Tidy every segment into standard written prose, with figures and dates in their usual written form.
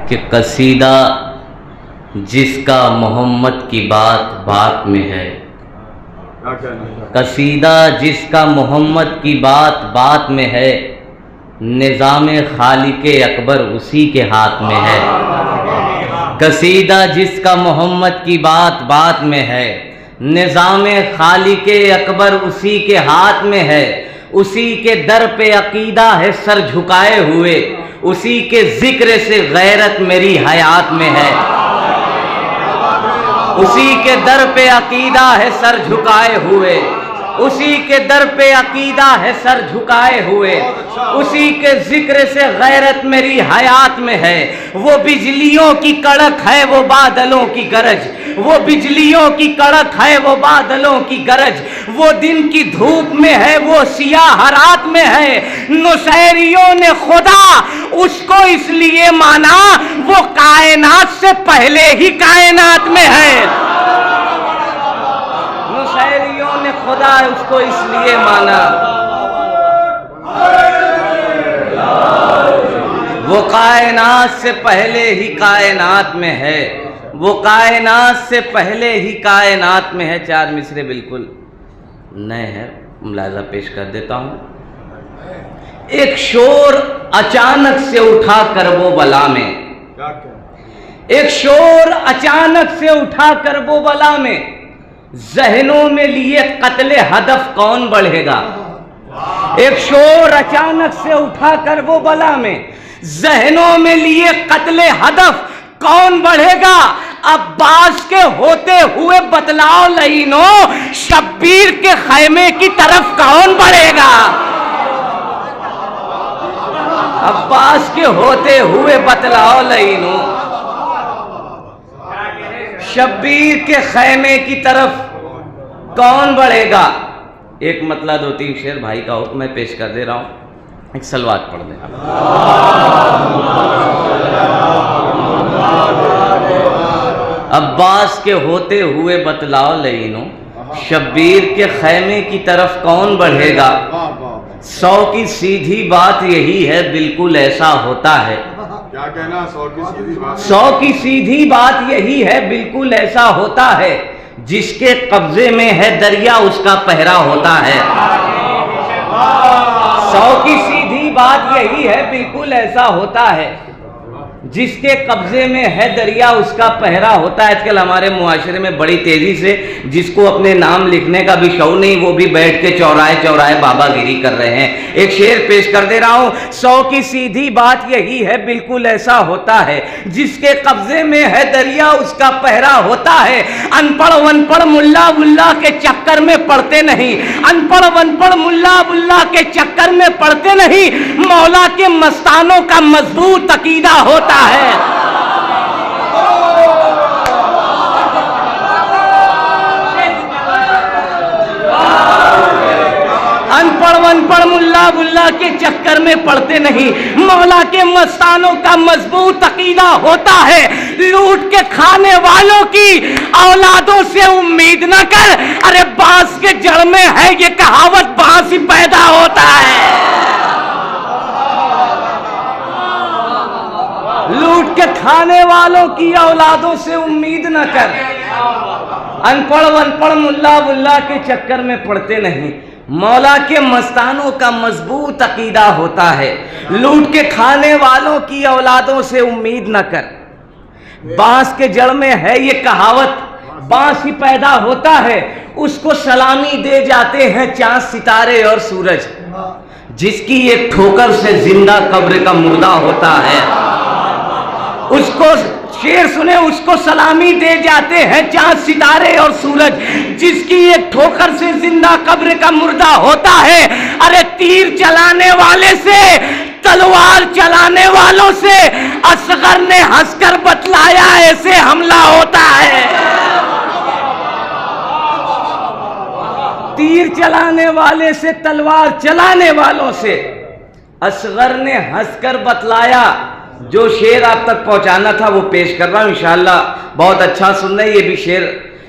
کہ قصیدہ جس کا محمد کی بات بات میں ہے، قصیدہ جس کا محمد کی بات بات میں ہے، نظام خالق اکبر اسی کے ہاتھ میں ہے۔ قصیدہ جس کا محمد کی بات بات میں ہے، نظام خالق اکبر اسی کے ہاتھ میں ہے، اسی کے در پہ عقیدہ ہے سر جھکائے ہوئے، اسی کے ذکر سے غیرت میری حیات میں ہے، اسی کے در پہ عقیدہ ہے سر جھکائے ہوئے، اسی کے در پہ عقیدہ ہے سر جھکائے ہوئے، اسی کے ذکر سے غیرت میری حیات میں ہے۔ وہ بجلیوں کی کڑک ہے وہ بادلوں کی گرج، وہ بجلیوں کی کڑک ہے وہ بادلوں کی گرج، وہ دن کی دھوپ میں ہے وہ سیاہ رات میں ہے۔ نصیریوں نے خدا اس کو اس لیے مانا وہ کائنات سے پہلے ہی کائنات میں ہے۔ نصیریوں نے خدا اس کو اس لیے مانا وہ کائنات سے پہلے ہی کائنات میں ہے، وہ کائنات سے پہلے ہی کائنات میں ہے۔ چار مصرے بالکل نئے ہیں، ملاحظہ پیش کر دیتا ہوں۔ ایک شور اچانک سے اٹھا کربلا میں، ایک شور اچانک سے اٹھا کربلا میں، ذہنوں میں لیے قتل ہدف کون بڑھے گا؟ ایک شور اچانک سے اٹھا کربلا میں، ذہنوں میں لیے قتل ہدف کون بڑھے گا؟ عباس کے ہوتے ہوئے بتلاؤ لعینوں، شبیر کے خیمے کی طرف کون بڑھے گا؟ عباس کے ہوتے ہوئے بتلاؤ لعینوں، شبیر کے خیمے کی طرف کون بڑھے گا؟ ایک مطلع دو تین شعر بھائی کا حکم میں پیش کر دے رہا ہوں، ایک سلوات پڑھ دیں۔ عباس کے ہوتے ہوئے بتلاؤ لعینوں، شبیر کے خیمے کی طرف کون بڑھے گا؟ 100 کی سیدھی بات یہی ہے بالکل ایسا ہوتا ہے۔ کیا کہنا؟ 100 کی سیدھی بات یہی ہے بالکل ایسا ہوتا ہے، جس کے قبضے میں ہے دریا اس کا پہرا ہوتا ہے۔ 100 کی سیدھی بات یہی ہے بالکل ایسا ہوتا ہے، جس کے قبضے میں ہے دریا اس کا پہرا ہوتا ہے۔ آج کل ہمارے معاشرے میں بڑی تیزی سے جس کو اپنے نام لکھنے کا بھی شعور نہیں، وہ بھی بیٹھ کے چوراہے چوراہے بابا گیری کر رہے ہیں۔ ایک شعر پیش کر دے رہا ہوں، 100 کی سیدھی بات یہی ہے بالکل ایسا ہوتا ہے، جس کے قبضے میں ہے دریا اس کا پہرا ہوتا ہے۔ ان پڑھ ون پڑھ ملا ملا کے چکر میں پڑھتے نہیں، ان پڑھ ون پڑھ ملا ملا کے چکر میں پڑھتے نہیں، مولا کے مستانوں کا مضبوط عقیدہ ہوتا ہے۔ ان پڑھ ون پڑھ ملا ملا کے چکر میں پڑھتے نہیں، مولا کے مستانوں کا مضبوط عقیدہ ہوتا ہے۔ لوٹ کے کھانے والوں کی اولادوں سے امید نہ کر، ارے بانس کے جڑ میں ہے یہ کہاوت بانس ہی پیدا ہوتا ہے۔ لوٹ کے کھانے والوں کی اولادوں سے امید نہ کر، ان پڑھ ون پڑھ ملا ملا کے چکر میں پڑھتے نہیں، مولا کے مستانوں کا مضبوط عقیدہ ہوتا ہے۔ لوٹ کے کھانے والوں کی اولادوں سے امید نہ کر، بانس کے جڑ میں ہے یہ کہاوت بانس ہی پیدا ہوتا ہے۔ اس کو سلامی دے جاتے ہیں چاند ستارے اور سورج، جس کی ایک ٹھوکر سے زندہ قبر کا مردہ ہوتا ہے۔ اس کو شعر سنے، اس کو سلامی دے جاتے ہیں چاند ستارے اور سورج، جس کی ایک ٹھوکر سے زندہ قبر کا مردہ ہوتا ہے۔ ارے تیر چلانے والے سے، تلوار چلانے والوں سے اصغر نے ہنس کر بتلایا ایسے حملہ ہوتا ہے۔ تیر چلانے والے سے، تلوار چلانے والوں سے اصغر نے ہنس کر بتلایا جو شعر آپ تک پہنچانا تھا وہ پیش کر رہا ہوں انشاءاللہ. بہت اچھا سن لیں, یہ بھی شعر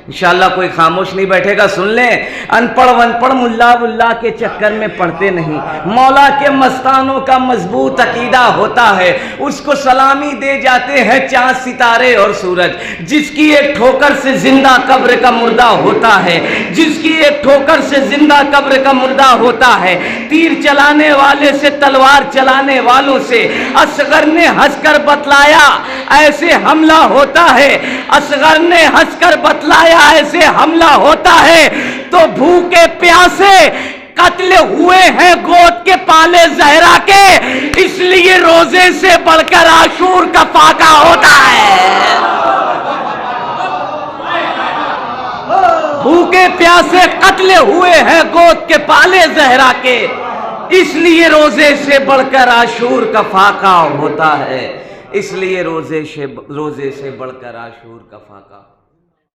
انشاءاللہ کوئی خاموش نہیں بیٹھے گا, سن لیں. ان پڑھ ملا واللہ کے چکر میں پڑھتے نہیں, مولا کے مستانوں کا مضبوط عقیدہ ہوتا ہے, اس کو سلامی دے جاتے ہیں چاند ستارے اور سورج. جس کی ایک ٹھوکر سے زندہ قبر کا مردہ ہوتا ہے, جس کی ایک ٹھوکر سے زندہ قبر کا مردہ ہوتا ہے. تیر چلانے والے سے تلوار چلانے والوں سے اصغر نے ہنس کر بتلایا ایسے حملہ ہوتا ہے, اصغر نے ہنس کر بتلایا ایسے حملہ ہوتا ہے. تو بھوکے پیاسے قتل ہوئے ہیں گود کے پالے زہرا کے, اس لیے روزے سے بڑھ کر عاشور کا فاقہ ہوتا ہے. بھوکے پیاسے قتل ہوئے ہیں گود کے پالے زہرا کے, اس لیے روزے سے بڑھ کر عاشور کا فاقہ ہوتا ہے. اس لیے روزے سے بڑھ کر عاشور کا فاقہ